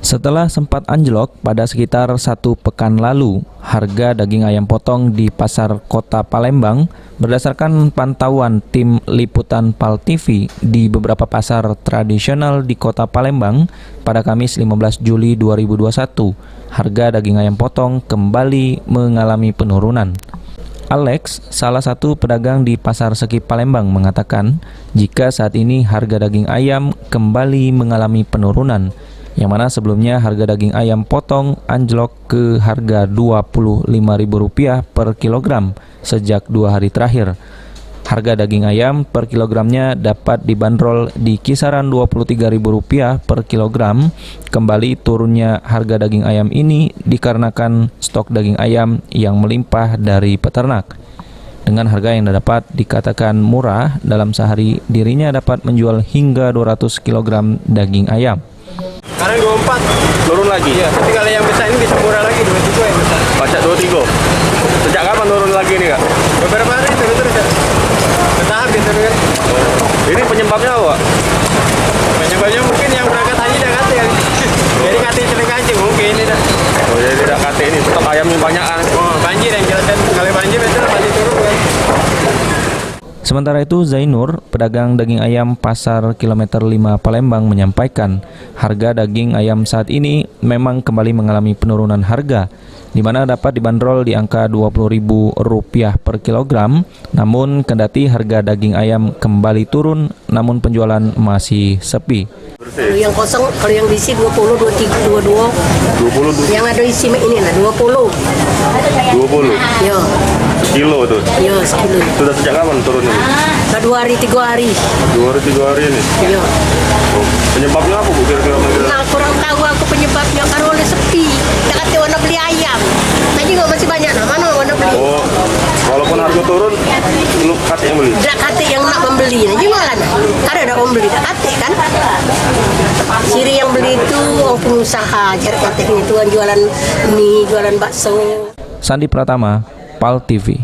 Setelah sempat anjlok pada sekitar 1 pekan lalu, harga daging ayam potong di pasar kota Palembang berdasarkan pantauan tim liputan PAL TV di beberapa pasar tradisional di kota Palembang pada Kamis 15 Juli 2021, harga daging ayam potong kembali mengalami penurunan. Alex, salah satu pedagang di Pasar Seki Palembang, mengatakan jika saat ini harga daging ayam kembali mengalami penurunan, yang mana sebelumnya harga daging ayam potong anjlok ke harga Rp25.000 per kilogram sejak 2 hari terakhir. Harga daging ayam per kilogramnya dapat dibanderol di kisaran Rp23.000 per kilogram. Kembali turunnya harga daging ayam ini dikarenakan stok daging ayam yang melimpah dari peternak. Dengan harga yang dapat dikatakan murah, dalam sehari dirinya dapat menjual hingga 200 kg daging ayam. Sekarang 24, turun lagi. Ya, tapi kalau yang besar ini bisa murah lagi, 23 yang besar. Baca 23. Sejak kapan turun lagi nih, Kak? Beberapa hari turun terus, Kak. Bertahap gitu kan. Ini penyebabnya apa, Pak? Penyebabnya mungkin yang berangkat haji dah kate kali. Jadi kate sering kancing mungkin ini dah. Oh, jadi tidak kate ini, stok ayamnya banyak kan. Oh, banjir yang jelas kan. Kalau banjir betul pasti turun kan. Sementara itu, Zainur, pedagang daging ayam Pasar Kilometer 5 Palembang, menyampaikan harga daging ayam saat ini memang kembali mengalami penurunan harga, di mana dapat dibanderol di angka Rp20.000 per kilogram. Namun kendati harga daging ayam kembali turun, namun penjualan masih sepi. Kalau yang kosong, kalau yang diisi 20, 23, 22. 20. Yang ada isi ini lah 20. 20. Yo. Kilo tuh. Yo, sekilo. Sudah sejak kapan turun ini? 2 hari, 3 hari. 2 hari 3 hari ini. Yo. Oh, penyebabnya apa, Bu? Kira-kira Nah, kurang tahu aku penyebabnya karena oleh sepi. Tak kata warna beli ayam. Tadi nggak masih banyak nah, mana warna beli? Oh, walaupun harga turun, belum kate yang beli. Tak kata yang nak membeli, nah jualan. Karena ada orang beli, tak kata kan. Ciri yang beli itu orang pengusaha, cari kata itu jualan mie, jualan bakso. Sandi Pratama, PAL TV.